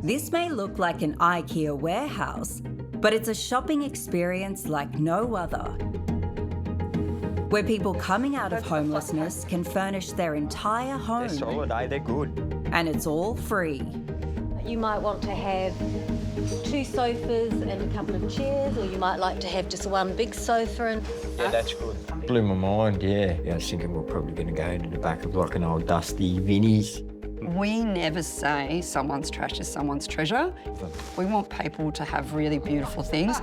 This may look like an IKEA warehouse, but it's a shopping experience like no other, where people coming out of homelessness can furnish their entire home. They're solid, they're good. And it's all free. You might want to have 2 sofas and a couple of chairs, or you might like to have just one big sofa. And Yeah, that's good. Blew my mind, yeah. I was thinking we're probably going to go into the back of like an old dusty Vinnie's. We never say someone's trash is someone's treasure. We want people to have really beautiful things.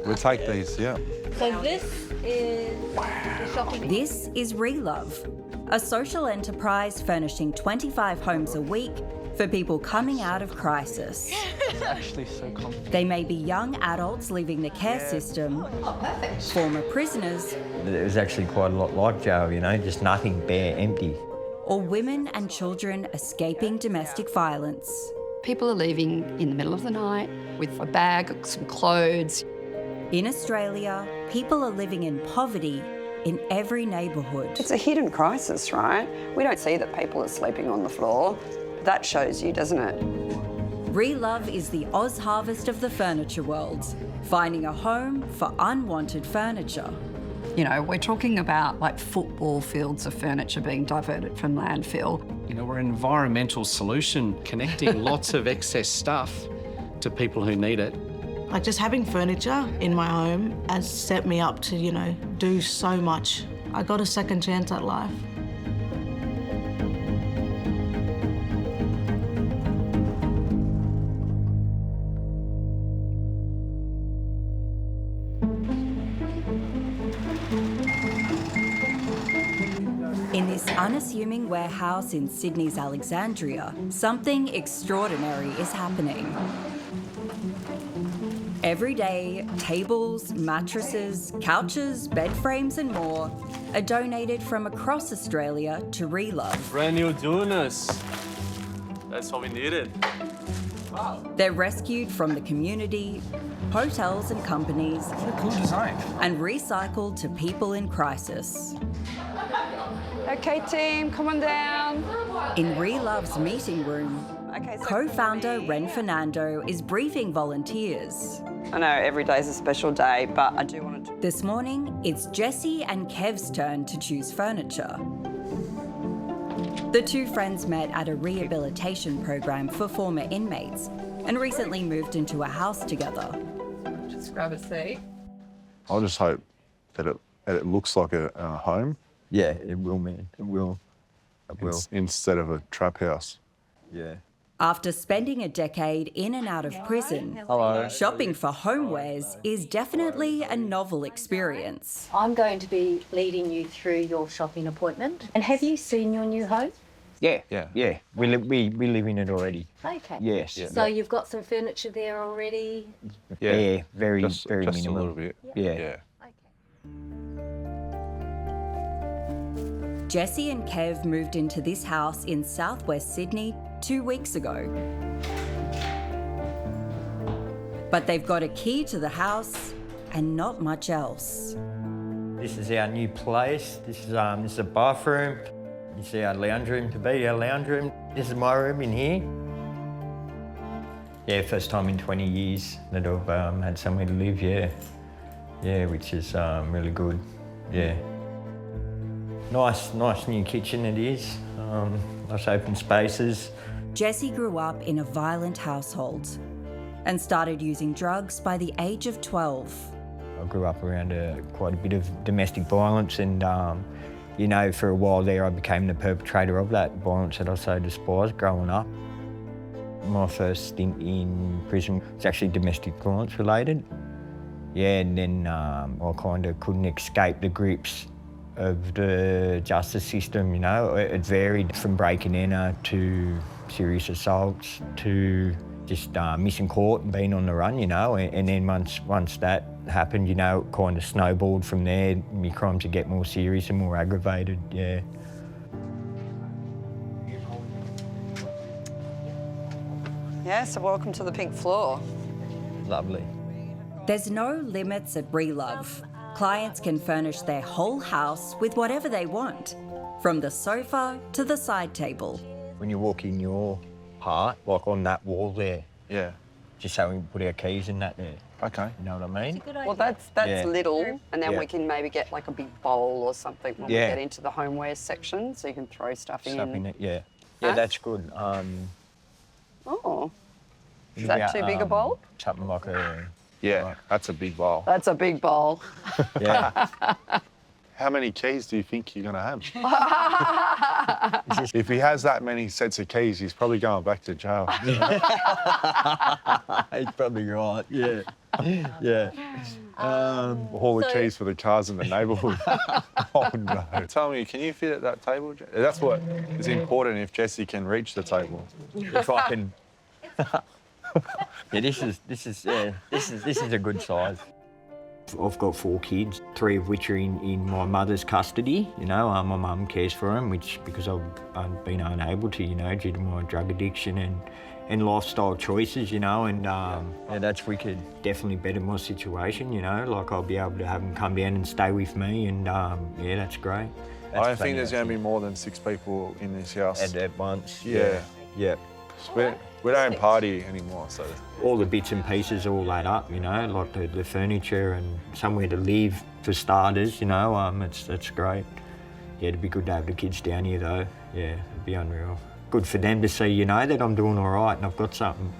We'll take these, yeah. so this is the shopping. This is ReLove, a social enterprise furnishing 25 homes a week for people coming out of crisis. It's actually so comfortable. They may be young adults leaving the care system, former prisoners, It was actually quite a lot like jail, you know, just nothing, bare, empty. or women and children escaping domestic violence. People are leaving in the middle of the night with a bag, some clothes. In Australia, people are living in poverty in every neighbourhood. It's a hidden crisis, right? We don't see that people are sleeping on the floor. That shows you, doesn't it? ReLove is the Oz harvest of the furniture world, finding a home for unwanted furniture. You know, we're talking about like football fields of furniture being diverted from landfill. You know, we're an environmental solution, connecting lots of excess stuff to people who need it. Like just having furniture in my home has set me up to, you know, do so much. I got a second chance at life. In this unassuming warehouse in Sydney's Alexandria, something extraordinary is happening. Every day, tables, mattresses, couches, bed frames and more are donated from across Australia to ReLove. Brand new Dunas. That's what we needed. They're rescued from the community, hotels and companies, Cool design. and recycled to people in crisis. Okay, team, come on down. In ReLove's meeting room, Okay, so co-founder Fernando is briefing volunteers. I know every day's a special day, but I do want to. This morning, it's Jessie and Kev's turn to choose furniture. The two friends met at a rehabilitation program for former inmates and recently moved into a house together. Just grab a seat. I just hope that it looks like a home Yeah, it will, man. It will. It will. instead of a trap house. Yeah. After spending a decade in and out of prison, shopping for homewares is definitely a novel experience. I'm going to be leading you through your shopping appointment. And have you seen your new home? Yeah. Yeah. Yeah. We live in it already. Okay. Yes. So you've got some furniture there already? Yeah. Very Just minimal. a little bit. Yeah. Yeah. Jessie and Kev moved into this house in southwest Sydney 2 weeks ago. But they've got a key to the house and not much else. This is our new place. This is a bathroom. You see our lounge room to be our lounge room. This is my room in here. Yeah, first time in 20 years that I've had somewhere to live, yeah. Yeah, which is really good, yeah. Nice new kitchen it is. Nice open spaces. Jessie grew up in a violent household and started using drugs by the age of 12. I grew up around quite a bit of domestic violence and, you know, for a while there I became the perpetrator of that violence that I so despised growing up. My first stint in prison was actually domestic violence related. Yeah, and then I kind of couldn't escape the grips of the justice system, you know. It varied from breaking and enter to serious assaults to just missing court and being on the run, you know. And then once that happened, you know, it kind of snowballed from there. My crimes would get more serious and more aggravated, yeah. Yeah, so welcome to the pink floor. Lovely. There's no limits at ReLove. Clients can furnish their whole house with whatever they want, from the sofa to the side table. When you walk in your part, like on that wall there, Yeah. just so we can put our keys in that there. Okay. You know what I mean? Well, that's Yeah. little, and then Yeah. we can maybe get like a big bowl or something when we Yeah. get into the homeware section, so you can throw stuff in. Stuff in it, yeah. Yeah, Huh? that's good. Oh, is that too big a bowl? Something like a... Yeah, Right. that's a big bowl. That's a big bowl. Yeah. How many keys do you think you're going to have? If he has that many sets of keys, he's probably going back to jail. He's probably right, yeah. Yeah. All the keys for the cars in the neighbourhood. Oh, no. Tell me, can you fit at that table? That's what is important if Jessie can reach the table. If I can... Yeah, this is a good size. I've got 4 kids, 3 of which are in my mother's custody. You know, my mum cares for them, which because I've been unable to, you know, due to my drug addiction and lifestyle choices, you know, and yeah, that's wicked. Definitely better my situation, you know, like I'll be able to have them come down and stay with me, and yeah, that's great. I don't think there's going to be more than 6 people in this house. At once. Yeah. Yeah. We don't party anymore, so... All the bits and pieces all add up, you know, like the furniture and somewhere to live for starters, you know, it's great. Yeah, it'd be good to have the kids down here though. Yeah, it'd be unreal. Good for them to see, you know, that I'm doing all right and I've got something.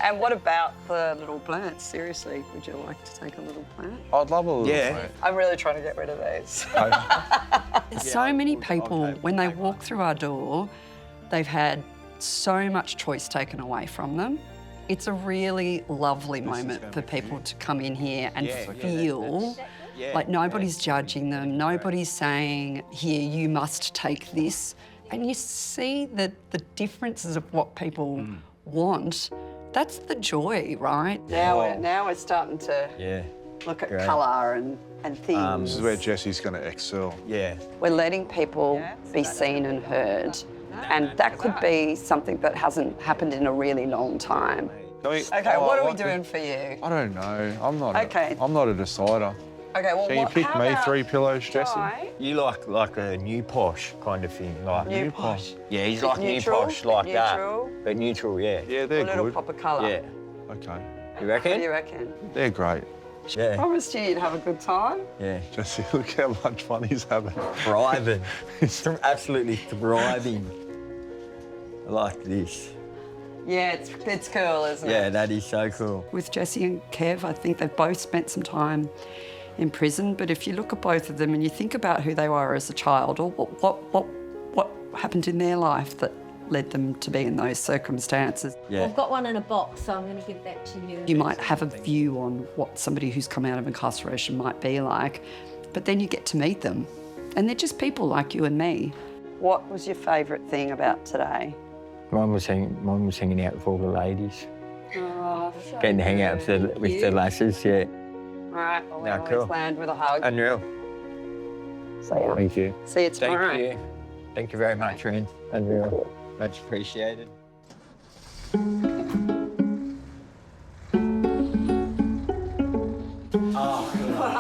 And what about the little plants? Seriously, would you like to take a little plant? I'd love a little plant. I'm really trying to get rid of these. So many people, when they walk through our door, they've had so much choice taken away from them. It's a really lovely moment for people to come in here and feel like nobody's judging them, nobody's saying, here, you must take this. And you see the differences of what people want. That's the joy, right? Now we're starting to look at colour and things. This is where Jessie's going to excel. Yeah. We're letting people be seen and heard. And that could be something that hasn't happened in a really long time. Okay, what are we doing for you? I don't know. I'm not a decider. Okay, well, Can you pick me 3 pillows, Jessie? You like a new posh kind of thing, like New posh. Yeah, he's like Neutral? new posh, like Neutral? that. But neutral, yeah. Yeah, A they're little good. pop of colour. Yeah. Okay. You What do reckon? you reckon? They're great. Yeah. Promised you'd have a good time. Yeah. Jesse, look how much fun he's having. Thriving. Absolutely thriving. I like this. Yeah, it's cool, isn't it? Yeah, that is so cool. With Jessie and Kev, I think they've both spent some time in prison, but if you look at both of them and you think about who they were as a child, or what happened in their life that led them to be in those circumstances. Yeah. I've got one in a box, so I'm going to give that to you. You might have a view on what somebody who's come out of incarceration might be like, but then you get to meet them, and they're just people like you and me. What was your favourite thing about today? Mine was hanging out with all the ladies. Oh, Getting to hang out with the lasses, yeah. All right, well, we No, always cool. land with a hug. Unreal. See ya. Thank you. See you tomorrow. Thank you. Thank you very much, Ren. Unreal. Much appreciated.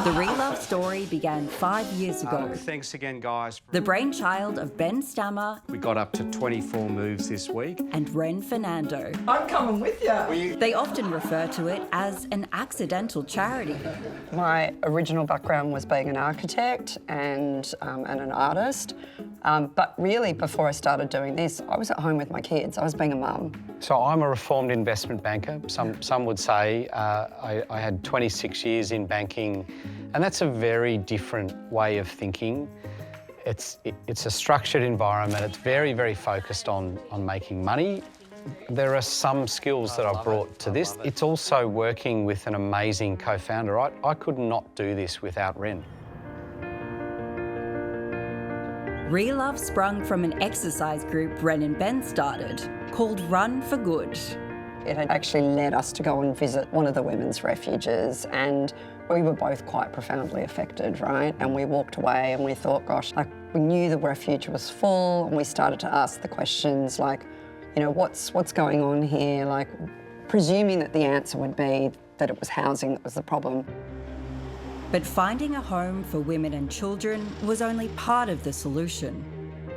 The ReLove story began 5 years ago. Thanks again, guys. The brainchild of Ben Stammer We got up to 24 moves this week. and Fernando. I'm coming with you. They often refer to it as an accidental charity. My original background was being an architect and an artist. But really, before I started doing this, I was at home with my kids. I was being a mum. So I'm a reformed investment banker. Some would say I had 26 years in banking, and that's a very different way of thinking. It's a structured environment. It's very, very focused on making money. There are some skills that I've brought to this. It's also working with an amazing co-founder. I could not do this without Ren. ReLove sprung from an exercise group Ren and Ben started, called Run for Good. It had actually led us to go and visit one of the women's refuges, and we were both quite profoundly affected, right? And we walked away and we thought, gosh, like, we knew the refuge was full, and we started to ask the questions like, you know, what's going on here? Like, presuming that the answer would be that it was housing that was the problem. But finding a home for women and children was only part of the solution.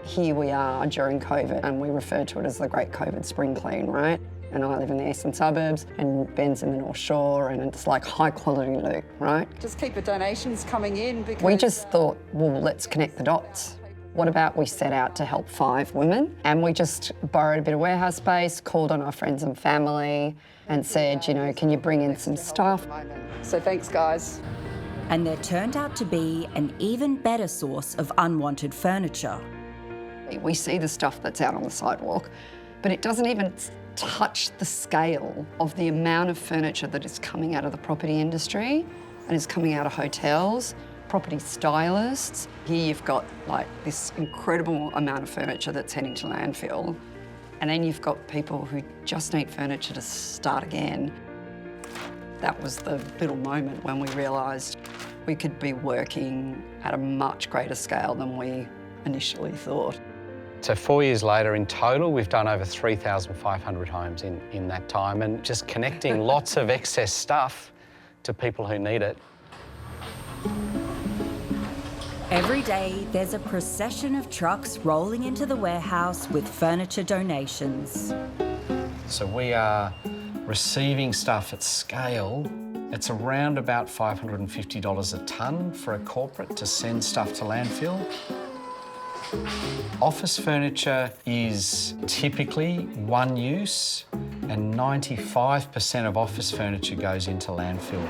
Here we are during COVID, and we refer to it as the Great COVID Spring Clean, right? And I live in the eastern suburbs, and Ben's in the North Shore, and it's like high quality loot, right? Just keep the donations coming in because... We just thought, well, let's connect the dots. What about we set out to help 5 women, and we just borrowed a bit of warehouse space, called on our friends and family, and said, you know, can you bring in some stuff? So thanks, guys. And there turned out to be an even better source of unwanted furniture. We see the stuff that's out on the sidewalk, but it doesn't even touch the scale of the amount of furniture that is coming out of the property industry and is coming out of hotels, property stylists. Here you've got like this incredible amount of furniture that's heading to landfill, and then you've got people who just need furniture to start again. That was the little moment when we realised we could be working at a much greater scale than we initially thought. So 4 years later, in total, we've done over 3,500 homes in that time, and just connecting lots of excess stuff to people who need it. Every day, there's a procession of trucks rolling into the warehouse with furniture donations. So we are receiving stuff at scale. It's around about $550 a tonne for a corporate to send stuff to landfill. Office furniture is typically one use, and 95% of office furniture goes into landfill.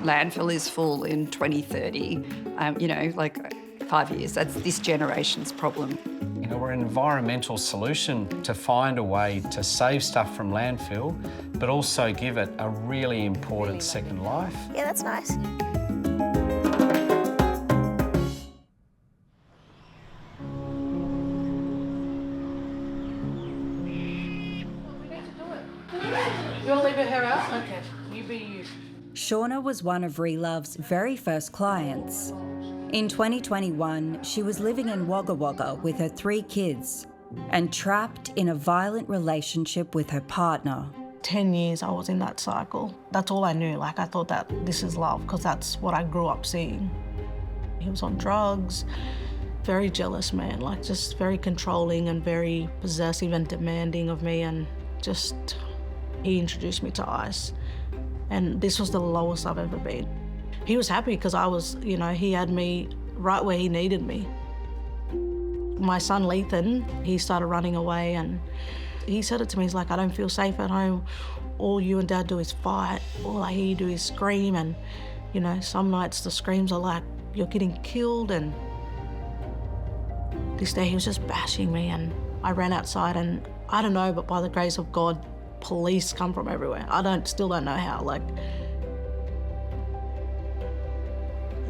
Landfill is full in 2030, you know, like 5 years. That's this generation's problem. You know, we're an environmental solution to find a way to save stuff from landfill, but also give it a really important second life. Yeah, that's nice. You want to leave her out? Okay, you be you. Shauna was one of ReLove's very first clients. In 2021, she was living in Wagga Wagga with her 3 kids and trapped in a violent relationship with her partner. 10 years I was in that cycle. That's all I knew. Like, I thought that this is love because that's what I grew up seeing. He was on drugs, very jealous man, like just very controlling and very possessive and demanding of me, and just, he introduced me to ice. And this was the lowest I've ever been. He was happy because I was, you know, he had me right where he needed me. My son, Lethan, he started running away, and he said it to me, he's like, I don't feel safe at home. All you and Dad do is fight. All I hear you do is scream, and, you know, some nights the screams are like, you're getting killed, and this day he was just bashing me, and I ran outside, and I don't know, but by the grace of God, police come from everywhere. Still don't know how, like.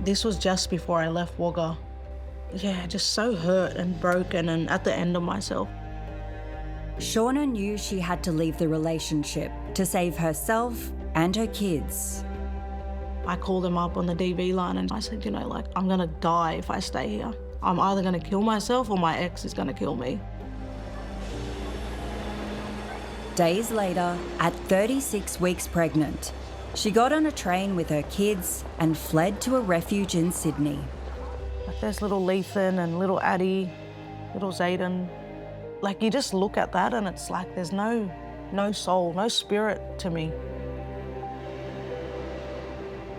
This was just before I left Wagga. Yeah, just so hurt and broken and at the end of myself. Shauna knew she had to leave the relationship to save herself and her kids. I called him up on the DV line and I said, you know, like, I'm gonna die if I stay here. I'm either gonna kill myself or my ex is gonna kill me. Days later, at 36 weeks pregnant, she got on a train with her kids and fled to a refuge in Sydney. Like, there's little Lethan and little Addie, little Zayden. Like, you just look at that and it's like there's no soul, no spirit to me.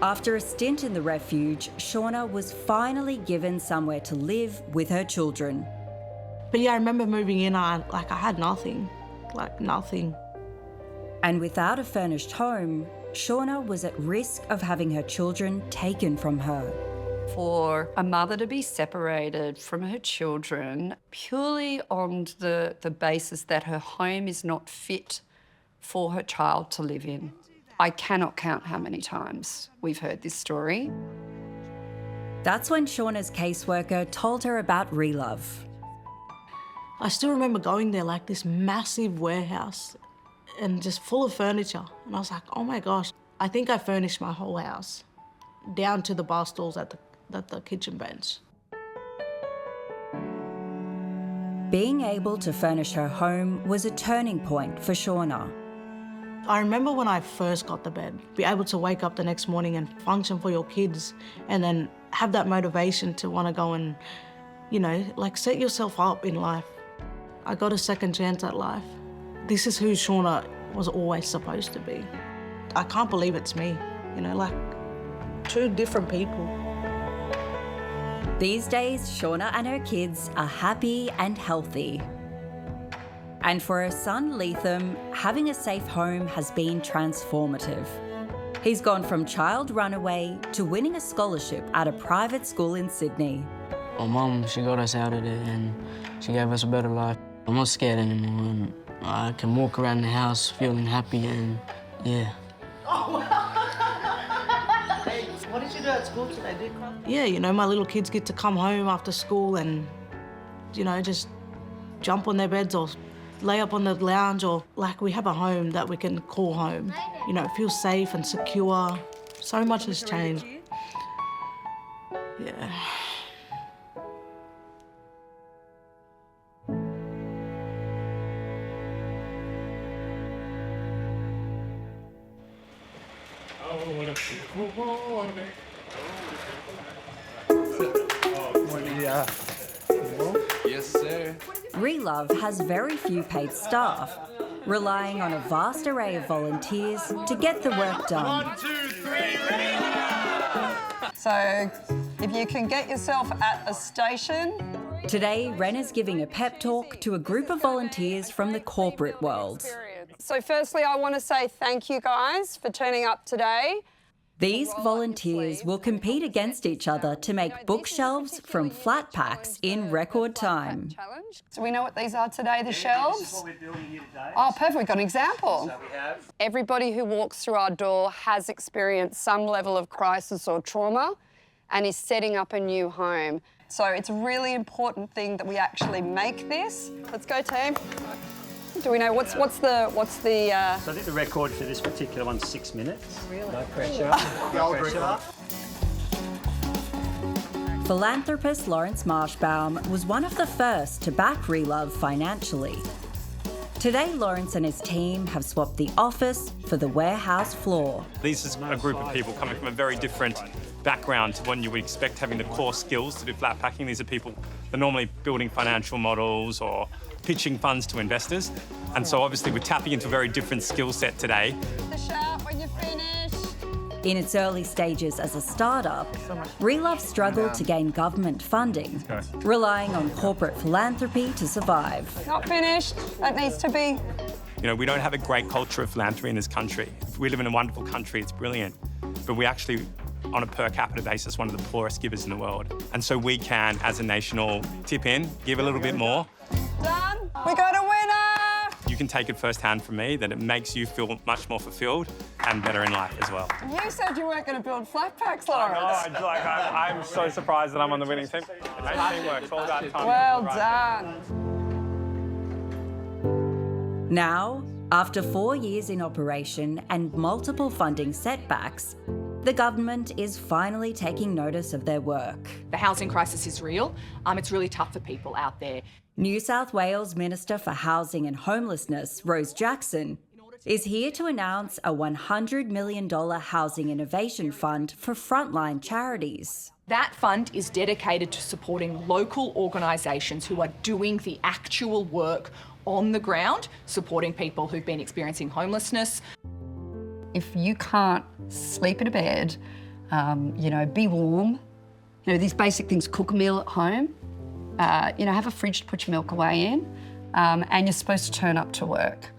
After a stint in the refuge, Shauna was finally given somewhere to live with her children. But yeah, I remember moving in, I had nothing, like nothing. And without a furnished home, Shauna was at risk of having her children taken from her. For a mother to be separated from her children purely on the basis that her home is not fit for her child to live in. I cannot count how many times we've heard this story. That's when Shauna's caseworker told her about ReLove. I still remember going there, like this massive warehouse and just full of furniture. And I was like, oh my gosh, I think I furnished my whole house, down to the bar stools at the kitchen bench. Being able to furnish her home was a turning point for Shauna. I remember when I first got the bed, be able to wake up the next morning and function for your kids and then have that motivation to want to go and You know, like set yourself up in life. I got a second chance at life. This is who Shauna was always supposed to be. I can't believe it's me, you know, like 2 different people. These days, Shauna and her kids are happy and healthy. And for her son, Lethem, having a safe home has been transformative. He's gone from child runaway to winning a scholarship at a private school in Sydney. My mum, she got us out of there and she gave us a better life. I'm not scared anymore and I can walk around the house feeling happy and, yeah. What did you do at school today? Did you cry? Yeah, you know, my little kids get to come home after school and, you know, just jump on their beds or lay up on the lounge, or like we have a home that we can call home. You know, it feels safe and secure. So much has changed. Yeah. Yes, sir. ReLove has very few paid staff, relying on a vast array of volunteers to get the work done. 1, 2, 3, ready? So if you can get yourself at a station. Today, Ren is giving a pep talk to a group of volunteers from the corporate world. So firstly, I want to say thank you guys for turning up today. These volunteers will compete against each other to make bookshelves from flat packs in record time. So we know what these are today, the shelves? Oh, perfect, we've got an example. Everybody who walks through our door has experienced some level of crisis or trauma and is setting up a new home. So it's a really important thing that we actually make this. Let's go, team. Do we know what's the? So I think the record for this particular one's 6 minutes. Really? No pressure. No pressure. Philanthropist Lawrence Marshbaum was one of the first to back ReLove financially. Today, Lawrence and his team have swapped the office for the warehouse floor. This is a group of people coming from a very different background to what you would expect, having the core skills to do flat packing. These are people that are normally building financial models or pitching funds to investors. And so obviously we're tapping into a very different skill set today. The shout when you're finished. In its early stages as a startup, ReLove struggled to gain government funding, relying on corporate philanthropy to survive. Not finished. That needs to be. You know, we don't have a great culture of philanthropy in this country. We live in a wonderful country, it's brilliant. But we actually, on a per capita basis, one of the poorest givers in the world. And so we can, as a nation, all tip in, give a little bit more. Done. We got a winner! You can take it firsthand from me that it makes you feel much more fulfilled and better in life as well. You said you weren't going to build flat packs, Lawrence. I'm so surprised that I'm on the winning team. It's teamwork, it's all about time. Well done. Now, after 4 years in operation and multiple funding setbacks, the government is finally taking notice of their work. The housing crisis is real. It's really tough for people out there. New South Wales Minister for Housing and Homelessness, Rose Jackson, is here to announce a $100 million housing innovation fund for frontline charities. That fund is dedicated to supporting local organisations who are doing the actual work on the ground, supporting people who've been experiencing homelessness. If you can't sleep in a bed, you know, be warm, you know, these basic things, cook a meal at home, you know, have a fridge to put your milk away in, and you're supposed to turn up to work.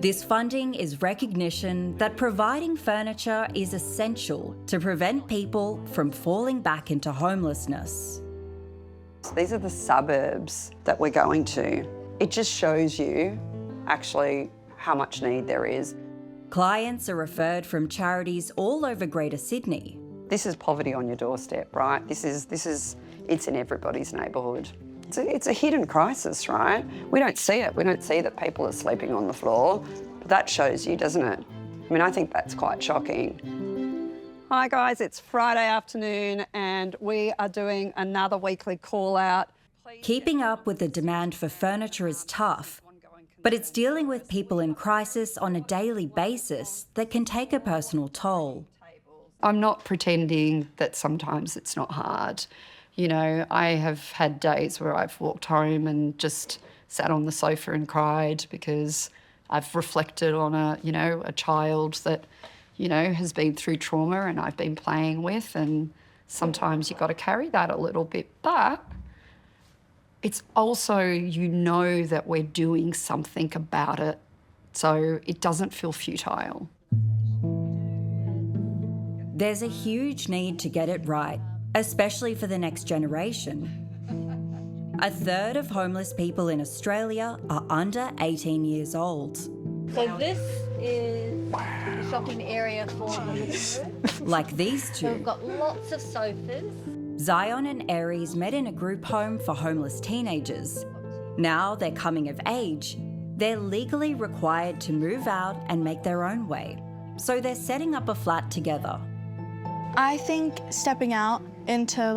This funding is recognition that providing furniture is essential to prevent people from falling back into homelessness. These are the suburbs that we're going to. It just shows you actually how much need there is. Clients are referred from charities all over Greater Sydney. This is poverty on your doorstep, right? It's in everybody's neighbourhood. It's a hidden crisis, right? We don't see it. We don't see that people are sleeping on the floor. But that shows you, doesn't it? I mean, I think that's quite shocking. Hi guys, it's Friday afternoon and we are doing another weekly call out. Keeping up with the demand for furniture is tough, but it's dealing with people in crisis on a daily basis that can take a personal toll. I'm not pretending that sometimes it's not hard. You know, I have had days where I've walked home and just sat on the sofa and cried because I've reflected on a child that, has been through trauma and I've been playing with, and sometimes you've got to carry that a little bit. But it's also, that we're doing something about it, so it doesn't feel futile. There's a huge need to get it right, especially for the next generation. A third of homeless people in Australia are under 18 years old. So this is the shopping area for homeless. Like these So two. we've got lots of sofas. Zion and Aries met in a group home for homeless teenagers. Now they're coming of age. They're legally required to move out and make their own way. So they're setting up a flat together. I think stepping out into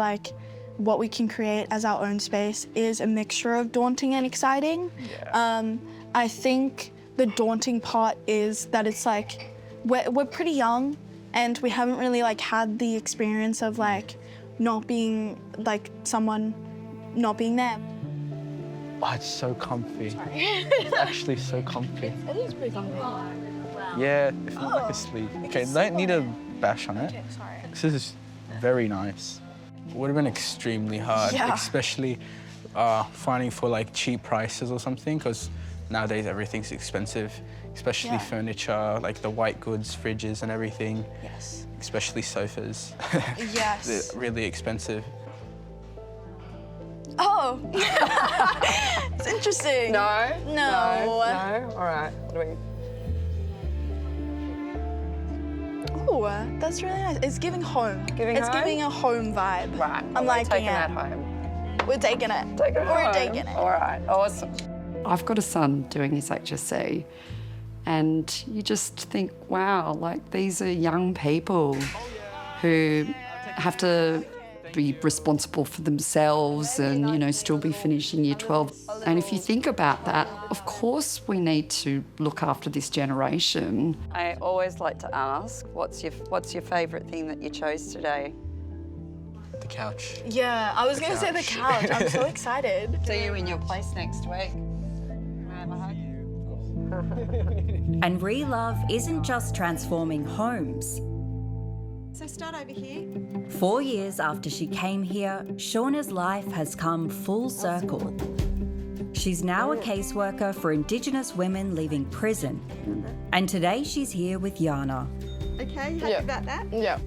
what we can create as our own space is a mixture of daunting and exciting. Yeah. I think the daunting part is that it's we're pretty young and we haven't really had the experience of not being someone not being there. Oh, it's so comfy. It's actually so comfy. It is pretty comfy. Yeah, it feels like asleep. Okay, don't need a bash on it. Okay, sorry. This is very nice. It would have been extremely hard, Yeah. especially finding for cheap prices or something, because nowadays everything's expensive, especially furniture, the white goods, fridges and everything. Yes. Especially sofas. Yes. They're really expensive. Oh, it's interesting. No? No. All right. What do we... Ooh, that's really nice. It's giving home. It's home? giving a home vibe. Right. I'm liking taking it. that home. We're taking it. We're We're taking it. All right. Awesome. I've got a son doing his HSC, and you just think, wow, these are young people who have to be responsible for themselves and, still be finishing year 12. And if you think about that, of course we need to look after this generation. I always like to ask, what's your favourite thing that you chose today? The couch. Yeah, I was going to say the couch. I'm so excited. See you in your place next week. Have a hug. And ReLove isn't just transforming homes. So start over here. 4 years after she came here, Shauna's life has come full circle. She's now a caseworker for Indigenous women leaving prison. And today she's here with Yana. Okay, you happy about that? Yeah.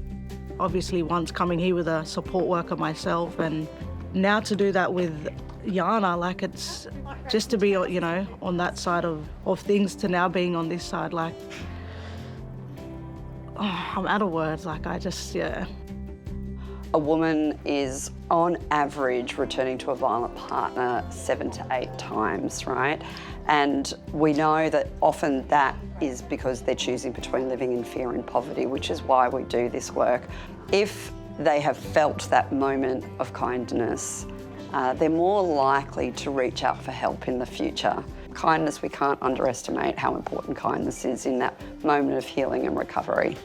Obviously, once coming here with a support worker myself, and now to do that with Yana, it's just to be, on that side of things, to now being on this side, I'm out of words. A woman is, on average, returning to a violent partner 7 to 8 times, right? And we know that often that is because they're choosing between living in fear and poverty, which is why we do this work. If they have felt that moment of kindness, they're more likely to reach out for help in the future. Kindness, we can't underestimate how important kindness is in that moment of healing and recovery.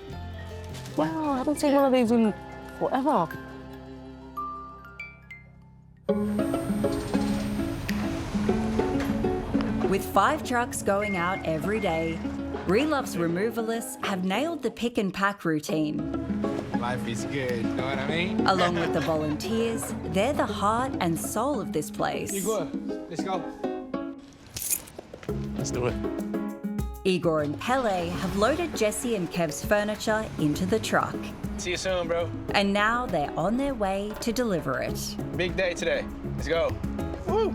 Wow, I haven't seen one of these in forever. With 5 trucks going out every day, ReLove's Removalists have nailed the pick and pack routine. Life is good, know what I mean? Along with the volunteers, they're the heart and soul of this place. Igor, let's go. Let's do it. Igor and Pele have loaded Jessie and Kev's furniture into the truck. See you soon, bro. And now they're on their way to deliver it. Big day today. Let's go. Woo!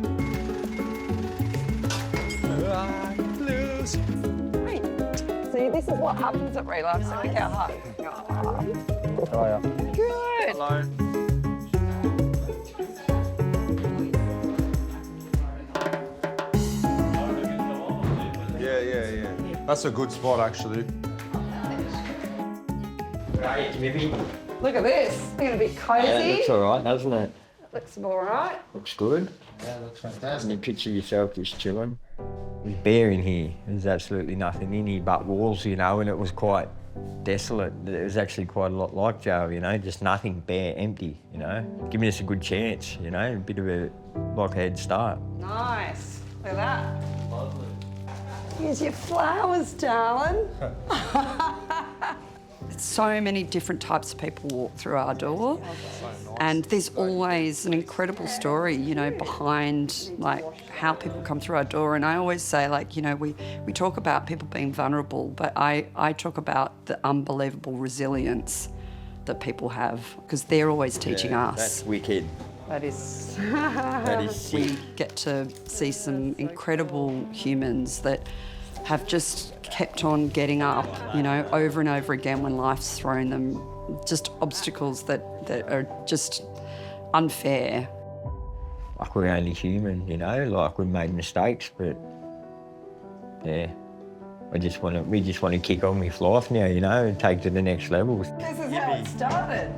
Blues. Great. See, this is what happens at ReLove, so we get home. Oh, yeah. Good. Hello. Yeah. That's a good spot, actually. Right, maybe. Look at this. It's going to be cosy. Yeah, it looks all right, doesn't it? Looks all right. Looks good. Yeah, looks fantastic. And you picture yourself just chilling. It was bare in here. There's absolutely nothing in here but walls, and it was quite desolate. It was actually quite a lot like jail, you know, just nothing, bare, empty, you know, giving us a good chance, you know, a bit of a head start. Nice. Look at that. Lovely. Here's your flowers, darling. So many different types of people walk through our door, and there's always an incredible story, you know, behind like how people come through our door. And I always say, like, you know, we talk about people being vulnerable, but I talk about the unbelievable resilience that people have, because they're always teaching us. That's wicked. That is. That is sick. We get to see some incredible humans that have just kept on getting up, you know, over and over again when life's thrown them just obstacles that are just unfair. Like, we're only human, you know, like, we've made mistakes, but yeah, we just want to kick on with life now, you know, and take to the next level. This is how it started.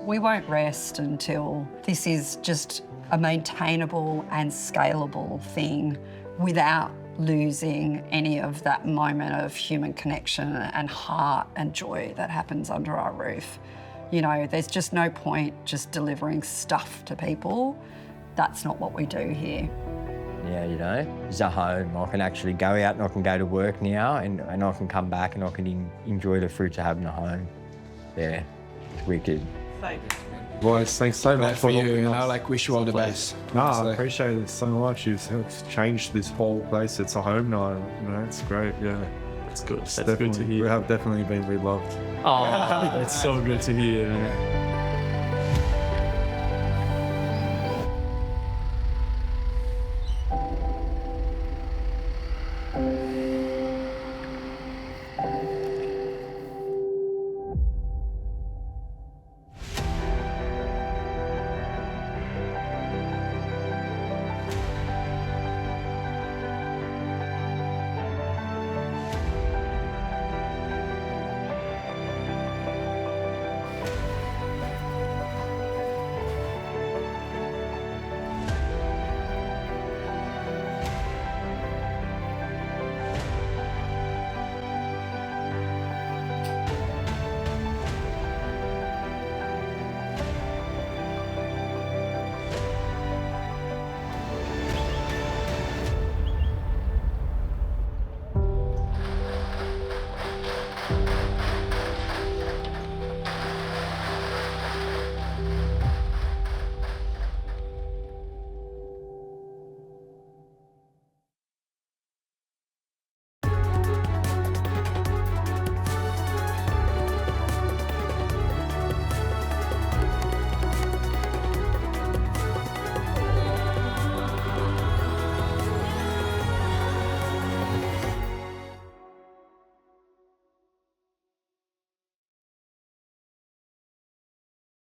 We won't rest until this is just a maintainable and scalable thing without losing any of that moment of human connection and heart and joy that happens under our roof. You know, there's just no point just delivering stuff to people. That's not what we do here. Yeah, you know, it's a home. I can actually go out and I can go to work now and I can come back and I can enjoy the fruits of having a home. Yeah, it's wicked. Thank you. Boys, thanks so much for you, you know, like, wish you all the best. No, I appreciate it so much. You've helped change this whole place. It's a home now, you know, it's great, yeah. That's good. That's good to hear. We have definitely been reloved. Oh, that's so good to hear.